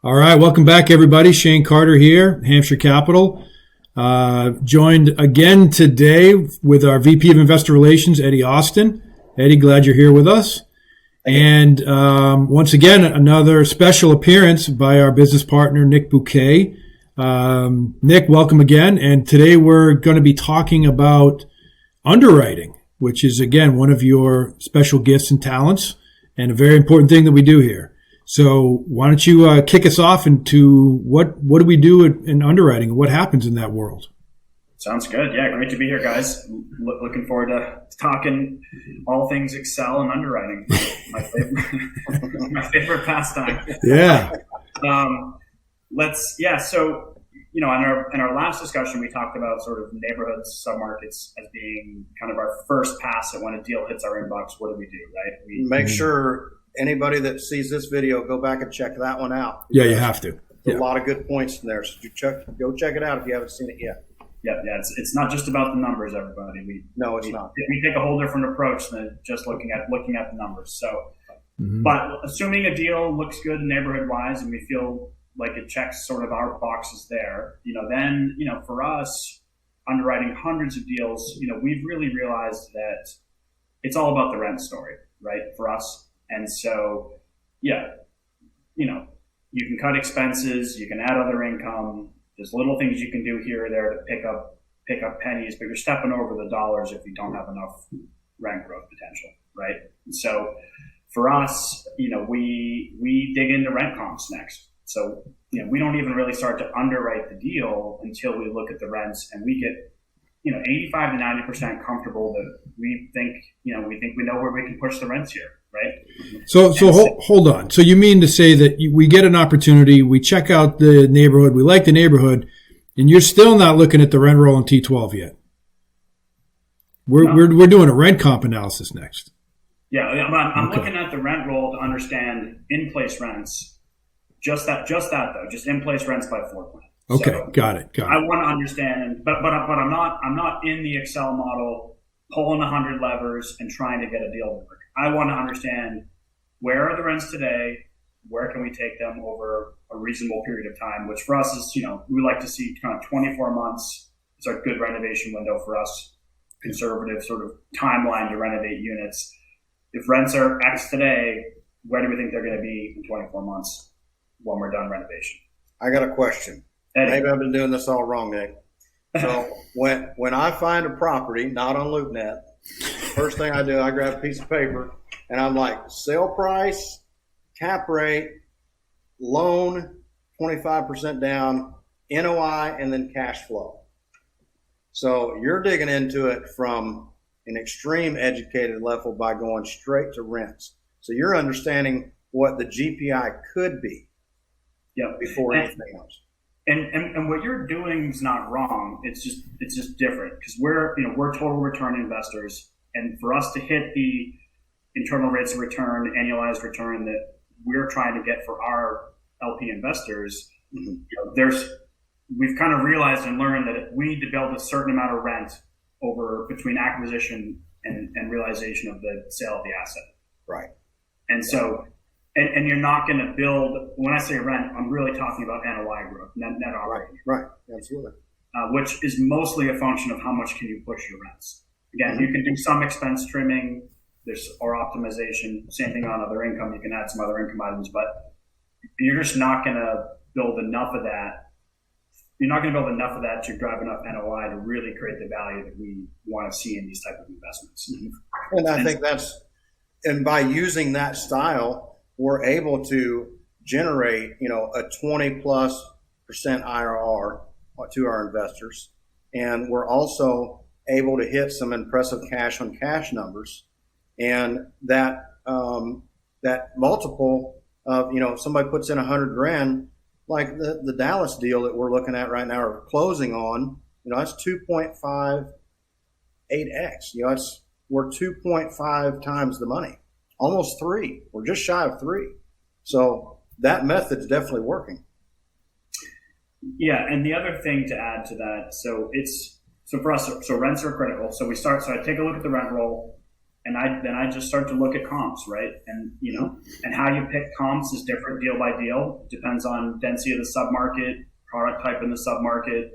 All right, welcome back, everybody. Shane Carter here, Hampshire Capital. Joined again today with our VP of Investor Relations, Eddie Austin. Eddie, glad you're here with us. And once again, another special appearance by our business partner, Nick Bouquet. Nick, welcome again. And today we're going to be talking about underwriting, which is, again, one of your special gifts and talents and a very important thing that we do here. So why don't you kick us off into what do we do in underwriting and what happens in that world? Sounds good. Yeah, great to be here, guys. Looking forward to talking all things Excel and underwriting. My favorite pastime. Yeah. So in our last discussion, we talked about sort of neighborhoods, submarkets as being kind of our first pass at when a deal hits our inbox. What do we do, right? We make sure anybody that sees this video, go back and check that one out. Yeah, you have to. There's a lot of good points in there. So go check it out if you haven't seen it yet. Yeah. It's not just about the numbers, everybody. It's not. We take a whole different approach than just looking at the numbers. So, But assuming a deal looks good neighborhood wise, and we feel like it checks sort of our boxes there, then for us, underwriting hundreds of deals, we've really realized that it's all about the rent story, right? For us. And so, you can cut expenses, you can add other income. There's little things you can do here or there to pick up pennies, but you're stepping over the dollars if you don't have enough rent growth potential, right? And so, for us, we dig into rent comps next. So, we don't even really start to underwrite the deal until we look at the rents, and we get 85 to 90% comfortable that we think we know where we can push the rents here. Right. So hold on. So you mean to say that we get an opportunity, we check out the neighborhood, we like the neighborhood, and you're still not looking at the rent roll in T12 yet? We're doing a rent comp analysis next. Yeah, I'm looking at the rent roll to understand in-place rents. Just that though, just in-place rents by floor plan. Okay, so got it. I want to understand, but I'm not in the Excel model pulling 100 levers and trying to get a deal to work. I want to understand where are the rents today, where can we take them over a reasonable period of time, which for us is, we like to see kind of 24 months is a good renovation window for us, conservative sort of timeline to renovate units. If rents are X today, where do we think they're going to be in 24 months when we're done renovation? I got a question. Eddie. Maybe I've been doing this all wrong, Nick. So when I find a property, not on LoopNet, first thing I do, I grab a piece of paper and I'm like, sale price, cap rate, loan, 25% down, NOI, and then cash flow. So you're digging into it from an extreme educated level by going straight to rents. So you're understanding what the GPI could be before anything else. And what you're doing is not wrong. It's just different because we're total return investors, and for us to hit the internal rates of return, annualized return that we're trying to get for our LP investors, we've kind of realized and learned that we need to build a certain amount of rent over between acquisition and realization of the sale of the asset. Right. And so. And you're not going to build, when I say rent, I'm really talking about NOI growth, net operating. Right, absolutely. Which is mostly a function of how much can you push your rents. Again, you can do some expense trimming, or optimization, same thing on other income, you can add some other income items, but you're just not going to build enough of that. You're not going to build enough of that to drive enough NOI to really create the value that we want to see in these type of investments. And I think and by using that style, we're able to generate, a 20+% IRR to our investors. And we're also able to hit some impressive cash on cash numbers. And that multiple of, somebody puts in $100,000, like the Dallas deal that we're looking at right now or closing on, that's 2.58x. We're 2.5 times the money. Almost 3. We're just shy of 3. So that method's definitely working. Yeah, and the other thing to add to that, so for us, rents are critical. So I take a look at the rent roll, then I just start to look at comps, right? And and how you pick comps is different deal by deal. Depends on density of the submarket, product type in the submarket,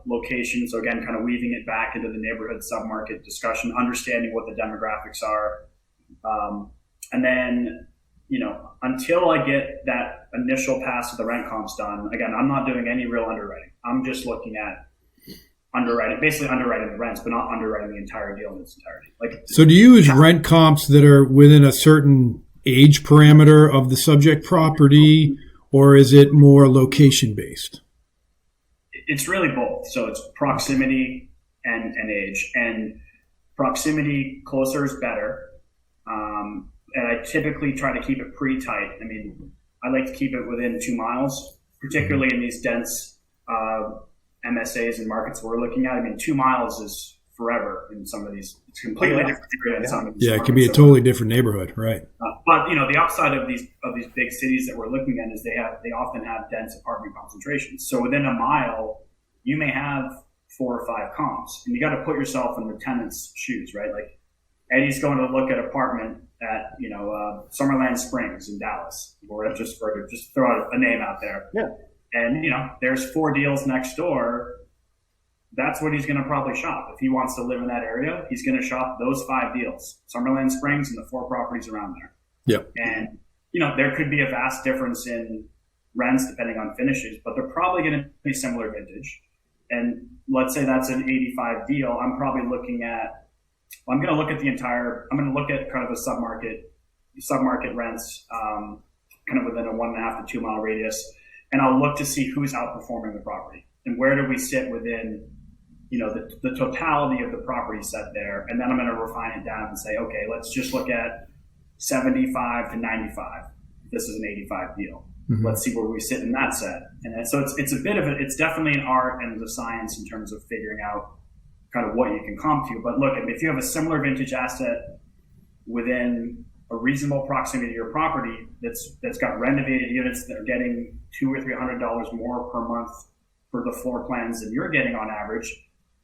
location. So again, kind of weaving it back into the neighborhood submarket discussion, understanding what the demographics are, and then until I get that initial pass of the rent comps done. Again, I'm not doing any real underwriting. I'm just looking at basically underwriting the rents, but not underwriting the entire deal in its entirety. So do you use rent comps that are within a certain age parameter of the subject property, or is it more location based? It's really both. So it's proximity and age. And proximity, closer is better. And I typically try to keep it pretty tight. I mean, I like to keep it within 2 miles, particularly in these dense MSAs and markets we're looking at. I mean, 2 miles is forever in some of these. It's completely different area in some of these. Yeah, it could be a totally different neighborhood, right? But the upside of these big cities that we're looking at is they often have dense apartment concentrations. So within a mile, you may have 4 or 5 comps, and you got to put yourself in the tenant's shoes, right? Like Eddie's going to look at apartment at Summerland Springs in Dallas, or just throw out a name out there. Yeah. And there's 4 deals next door. That's what he's going to probably shop. If he wants to live in that area, he's going to shop those 5 deals, Summerland Springs and the 4 properties around there. Yep. And there could be a vast difference in rents depending on finishes, but they're probably going to be similar vintage. And let's say that's an 85 deal. I'm probably looking at I'm going to look at kind of a submarket rents, kind of within a 1.5 to 2 mile radius. And I'll look to see who's outperforming the property and where do we sit within, the totality of the property set there. And then I'm going to refine it down and say, okay, let's just look at 75 to 95. This is an 85 deal. Mm-hmm. Let's see where we sit in that set. And so it's a bit of it's definitely an art and a science in terms of figuring out kind of what you can comp to. But look, if you have a similar vintage asset within a reasonable proximity to your property that's got renovated units that are getting $200 or $300 more per month for the floor plans than you're getting on average,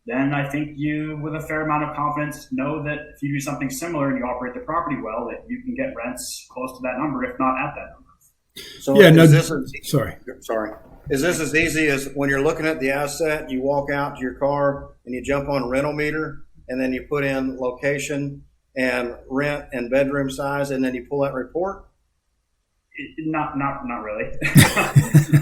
then I think you, with a fair amount of confidence, know that if you do something similar and you operate the property well, that you can get rents close to that number, if not at that number. So yeah, sorry. Is this as easy as when you're looking at the asset, you walk out to your car and you jump on a rental meter and then you put in location and rent and bedroom size and then you pull that report? Not really.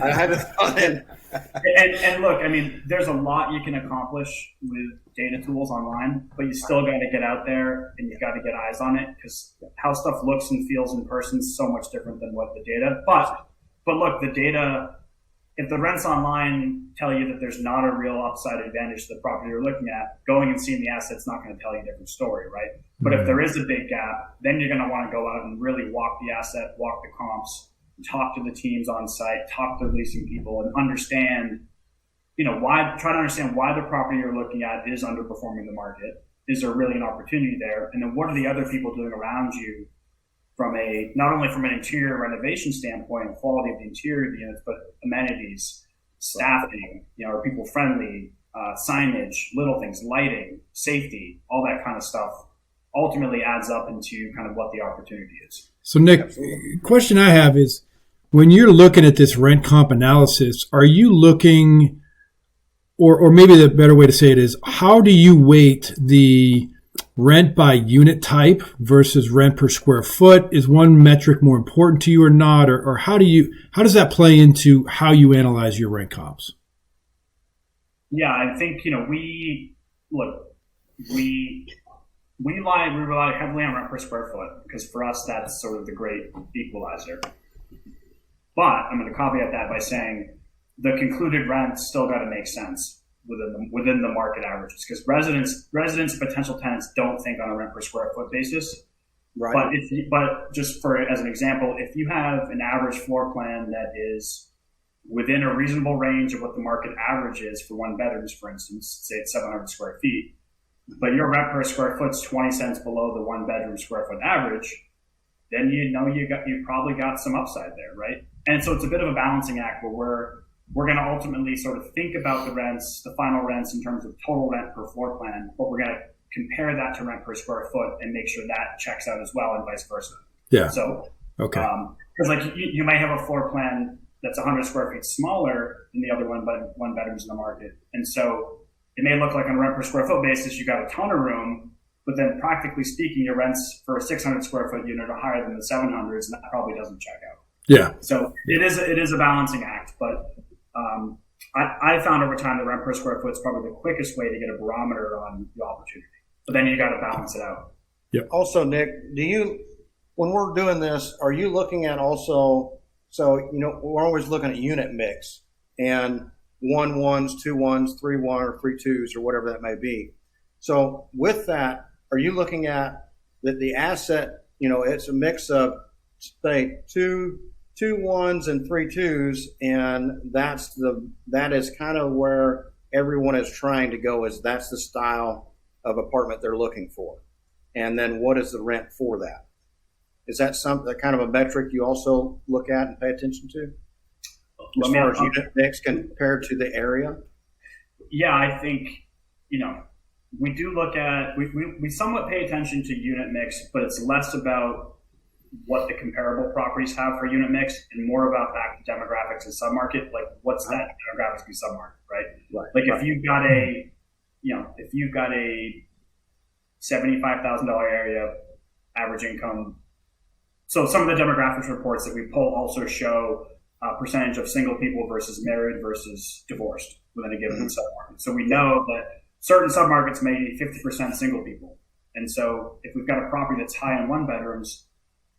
I had to thought in. And look, I mean, there's a lot you can accomplish with data tools online, but you still got to get out there and you've got to get eyes on it because how stuff looks and feels in person is so much different than what the data. But look, the data, if the rents online tell you that there's not a real upside advantage to the property you're looking at, going and seeing the asset's not going to tell you a different story, right? But if there is a big gap, then you're going to want to go out and really walk the asset, walk the comps, talk to the teams on site, talk to leasing people, and understand, try to understand why the property you're looking at is underperforming the market. Is there really an opportunity there? And then what are the other people doing around you from not only from an interior renovation standpoint, quality of the interior of the units, but amenities, staffing, are people friendly, signage, little things, lighting, safety, all that kind of stuff ultimately adds up into kind of what the opportunity is. So Nick, question I have is, when you're looking at this rent comp analysis, are you looking, or maybe the better way to say it is, how do you weight the rent by unit type versus rent per square foot? Is one metric more important to you or not? Or how does that play into how you analyze your rent comps? Yeah, I think, we rely heavily on rent per square foot because for us, that's sort of the great equalizer. But I'm going to caveat that by saying the concluded rent still got to make sense within the market averages because residents, potential tenants don't think on a rent per square foot basis. Right. But just as an example, if you have an average floor plan that is within a reasonable range of what the market average is for one bedrooms, for instance, say it's 700 square feet, but your rent per square foot's 20 cents below the 1 bedroom square foot average, then you probably got some upside there, right? And so it's a bit of a balancing act where we're going to ultimately sort of think about the rents, the final rents in terms of total rent per floor plan, but we're going to compare that to rent per square foot and make sure that checks out as well, and vice versa. Yeah. So, okay. Because like you might have a floor plan that's 100 square feet smaller than the other one bedrooms in the market, and so it may look like on a rent per square foot basis you got a ton of room, but then practically speaking, your rents for a 600 square foot unit are higher than the 700s, and that probably doesn't check out. Yeah. So it is a balancing act, but I found over time the rent per square foot is probably the quickest way to get a barometer on the opportunity. But then you got to balance it out. Yep. Also, Nick, when we're doing this, are you looking at also, so, we're always looking at unit mix and 1 1s, 2 1s, 3 1 or 3 2s or whatever that may be. So with that, are you looking at that the asset, it's a mix of, say, two 1s and 3 2s, and that is kind of where everyone is trying to go, is that's the style of apartment they're looking for. And then what is the rent for that? Is that that kind of a metric you also look at and pay attention to? As far as unit mix compared to the area? Yeah, I think, we do look at, we somewhat pay attention to unit mix, but it's less about what the comparable properties have for unit mix and more about back to demographics and submarket, like what's that demographics and submarket, right? Like if you've got a $75,000 area, average income. So some of the demographics reports that we pull also show a percentage of single people versus married versus divorced within a given submarket. So we know that certain submarkets may be 50% single people. And so if we've got a property that's high in 1 bedrooms,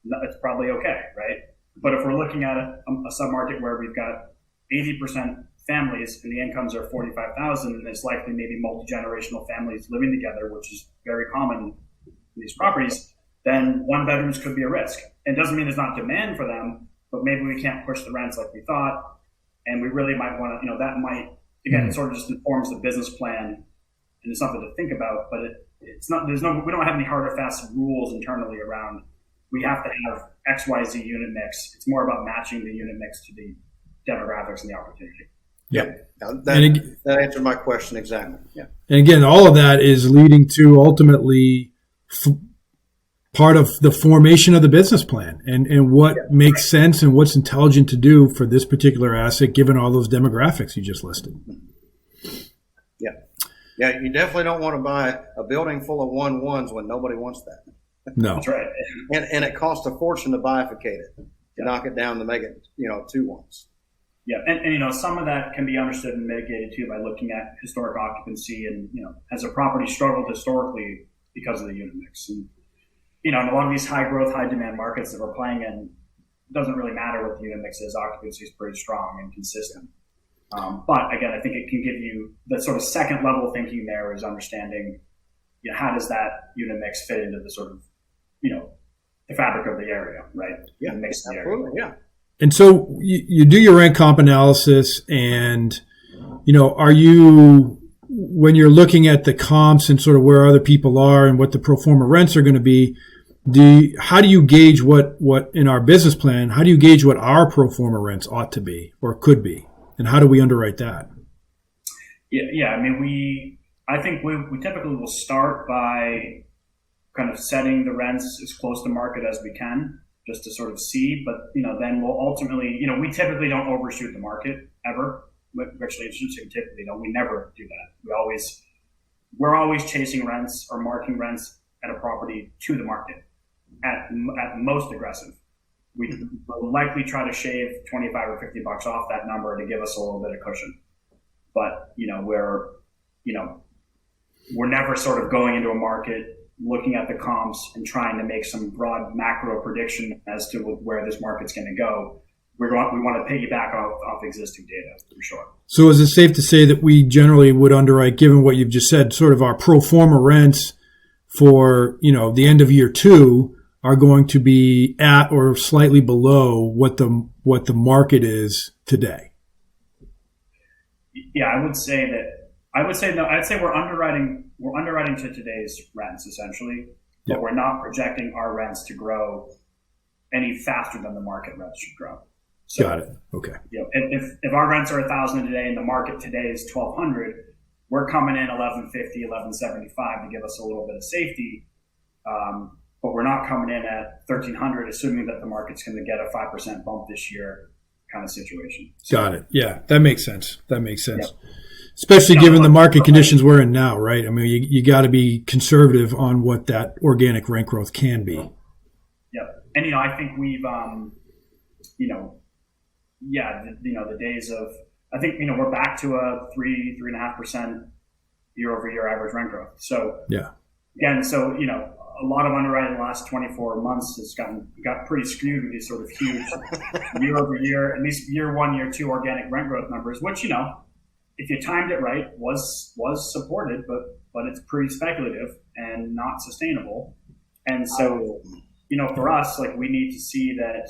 it's probably okay, right? But if we're looking at a submarket where we've got 80% families and the incomes are $45,000, and it's likely maybe multi-generational families living together, which is very common in these properties, then 1 bedrooms could be a risk. It doesn't mean there's not demand for them, but maybe we can't push the rents like we thought, and we really might want to, that might, again, it sort of just informs the business plan, and it's something to think about, but it's not, we don't have any hard or fast rules internally around, we have to have XYZ unit mix. It's more about matching the unit mix to the demographics and the opportunity. Yeah. That answered my question exactly. Yeah. And again, all of that is leading to ultimately part of the formation of the business plan and what makes sense and what's intelligent to do for this particular asset, given all those demographics you just listed. Yeah. Yeah. You definitely don't want to buy a building full of 1 1s when nobody wants that. No. That's right. And it costs a fortune to bifurcate it, to knock it down to make it, 2 1s. Yeah, and some of that can be understood and mitigated too by looking at historic occupancy and, has a property struggled historically because of the unit mix. And, in a lot of these high growth, high demand markets that we're playing in, it doesn't really matter what the unit mix is. Occupancy is pretty strong and consistent. But again, I think it can give you the sort of second level thinking there is understanding, how does that unit mix fit into the sort of, the fabric of the area, right? Yeah, the mix of the absolutely, area. yeah. And so you do your rent comp analysis, and are you, when you're looking at the comps and sort of where other people are and what the pro forma rents are going to be, how do you gauge what in our business plan? How do you gauge what our pro forma rents ought to be or could be, and how do we underwrite that? Yeah. I mean, I think we typically will start by kind of setting the rents as close to market as we can, just to sort of see. But then we'll ultimately, we typically don't overshoot the market ever. Actually, I shouldn't say typically. No, we never do that. We're always chasing rents or marking rents at a property to the market at most aggressive. We will likely try to shave 25 or $50 off that number to give us a little bit of cushion. But we're never sort of going into a market, looking at the comps and trying to make some broad macro prediction as to where this market's going to go. We want to piggyback off existing data for sure. So is it safe to say that we generally would underwrite, given what you've just said, sort of our pro forma rents for, the end of year 2 are going to be at or slightly below what the market is today? Yeah, I'd say we're underwriting to today's rents essentially, but we're not projecting our rents to grow any faster than the market rents should grow. So, got it. Okay. If our rents are $1,000 today and the market today is $1,200, we're coming in 1150, 1175 to give us a little bit of safety. But we're not coming in at 1300, assuming that the market's going to get a 5% bump this year kind of situation. So, got it. Yeah, that makes sense. Yep. Especially given the market conditions we're in now, right? I mean, you got to be conservative on what that organic rent growth can be. Yep. And, I think we've, the days of, I think, we're back to a 3.5% year over year average rent growth. So, yeah. Again, a lot of underwriting in the last 24 months has got pretty skewed with these sort of huge year over year, at least year one, year two organic rent growth numbers, which, if you timed it right, was supported, but it's pretty speculative and not sustainable. And so, for us, like, we need to see that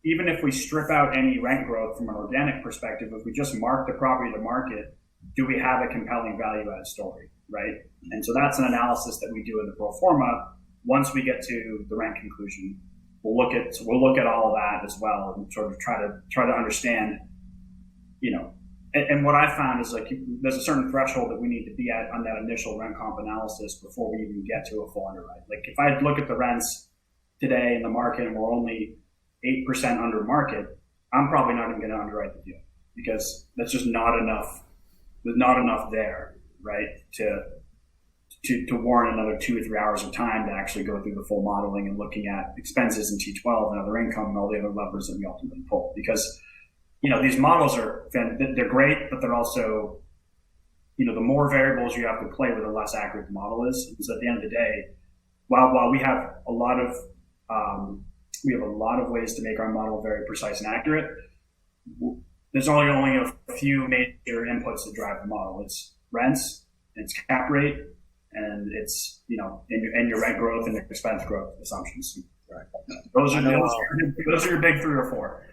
even if we strip out any rent growth from an organic perspective, if we just mark the property to market, do we have a compelling value add story, right? And so that's an analysis that we do in the pro forma. Once we get to the rent conclusion, we'll look at all of that as well and sort of try to understand, and what I found is, like, there's a certain threshold that we need to be at on that initial rent comp analysis before we even get to a full underwrite. Like, if I look at the rents today in the market and we're only 8% under market, I'm probably not even going to underwrite the deal because that's just not enough. There's not enough there, right, to warrant another 2 or 3 hours of time to actually go through the full modeling and looking at expenses and T12 and other income and all the other levers that we ultimately pull. Because, these models they're great, but they're also, the more variables you have to play with, the less accurate the model is. And so at the end of the day, while we have a lot of ways to make our model very precise and accurate, there's only a few major inputs that drive the model. It's rents, it's cap rate, and it's and your rent growth and your expense growth assumptions. Right. Those are your big 3 or 4.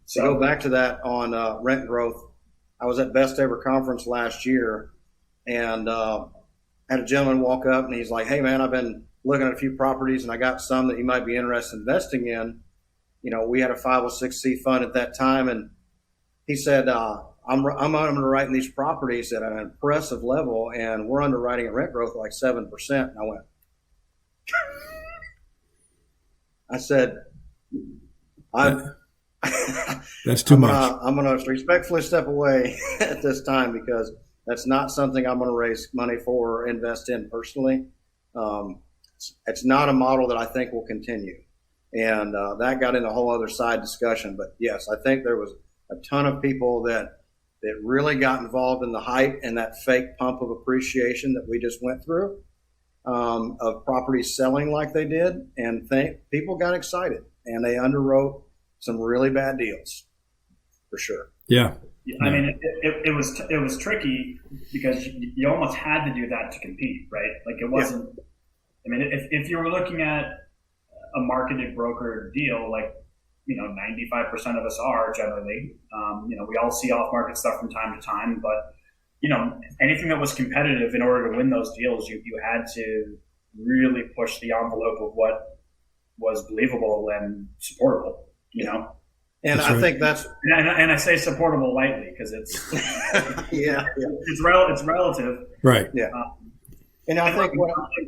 So go back to that on rent growth. I was at Best Ever Conference last year, and had a gentleman walk up, and he's like, "Hey man, I've been looking at a few properties, and I got some that you might be interested in investing in." We had a 506c fund at that time, and he said, I'm underwriting these properties at an impressive level, and we're underwriting at rent growth like 7%. And I went, I said, that's too much. I'm going to respectfully step away at this time because that's not something I'm going to raise money for or invest in personally. It's not a model that I think will continue. And that got into a whole other side discussion. But yes, I think there was a ton of people that really got involved in the hype and that fake pump of appreciation that we just went through of properties selling like they did, and people got excited and they underwrote some really bad deals for sure. Yeah. I mean, it was tricky because you almost had to do that to compete, right? Like, it wasn't. Yeah. I mean, if you were looking at a marketed broker deal, like, 95% of us are generally, we all see off market stuff from time to time, but, anything that was competitive, in order to win those deals, you had to really push the envelope of what was believable and supportable, And that's I think that's, and I say supportable lightly because it's, it's relative. Right. Yeah. And I think,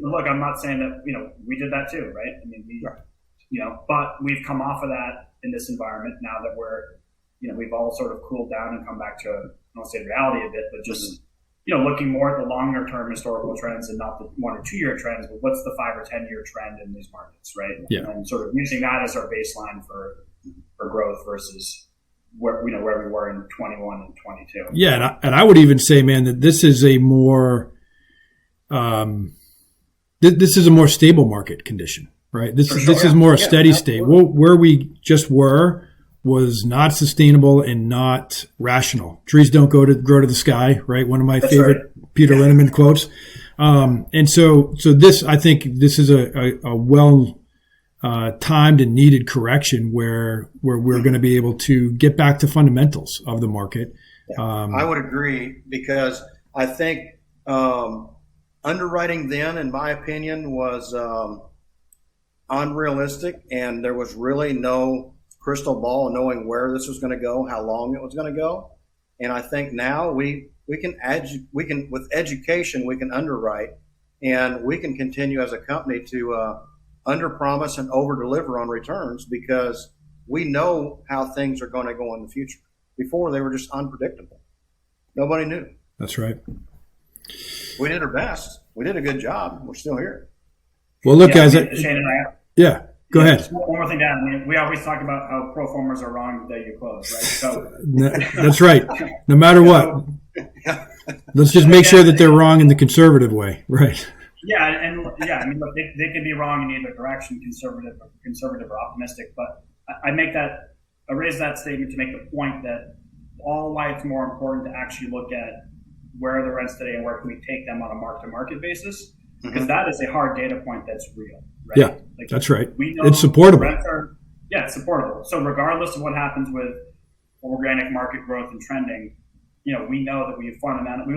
look, I'm not saying that, we did that too, right? I mean, but we've come off of that in this environment now that we've all sort of cooled down and come back to, I don't say reality a bit, but just, looking more at the longer term historical trends and not the 1 or 2 year trends, but what's the 5 or 10 year trend in these markets, right? Yeah. And sort of using that as our baseline for growth versus where we were in 21 and 22. Yeah. And I would even say, man, that this is a more, this is a more stable market condition, right? This is more a steady state. Where we just were was not sustainable and not rational. Trees don't grow to the sky, right? One of my favorite Peter Linneman quotes. And so this, I think this is a well timed and needed correction where we're going to be able to get back to fundamentals of the market. I would agree because I think underwriting then, in my opinion, was unrealistic, and there was really no crystal ball knowing where this was going to go, how long it was going to go. And I think now we with education, we can underwrite, and we can continue as a company to under promise and over deliver on returns because we know how things are going to go in the future. Before, they were just unpredictable. Nobody knew. That's right. We did our best. We did a good job. We're still here. Well, look, guys. Shane and I. Yeah. Go ahead. One more thing, Dan. We always talk about how pro formers are wrong the day you close, right? So that's right. No matter what, let's just make sure that they're wrong in the conservative way, right? Yeah, and look, they can be wrong in either direction, conservative or optimistic. But I raise that statement to make the point that all why it's more important to actually look at where are the rents today and where can we take them on a mark-to-market basis, because that is a hard data point that's real. Right? Yeah, that's right. We know it's supportable. It's supportable. So regardless of what happens with organic market growth and trending, we know that we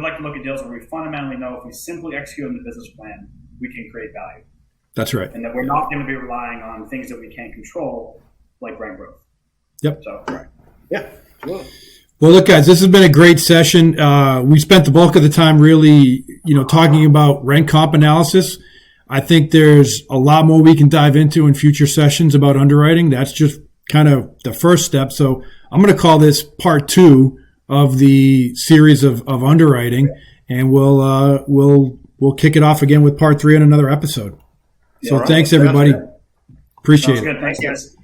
like to look at deals where we fundamentally know if we simply execute on the business plan, we can create value. That's right. And that we're not going to be relying on things that we can't control, like rent growth. Yep. So, right. Yeah. Sure. Well, look, guys, this has been a great session. We spent the bulk of the time really, talking about rent comp analysis. I think there's a lot more we can dive into in future sessions about underwriting. That's just kind of the first step. So I'm going to call this part 2 of the series of underwriting, and we'll kick it off again with part 3 in another episode. So thanks, everybody. Appreciate it. Good. Thanks, guys.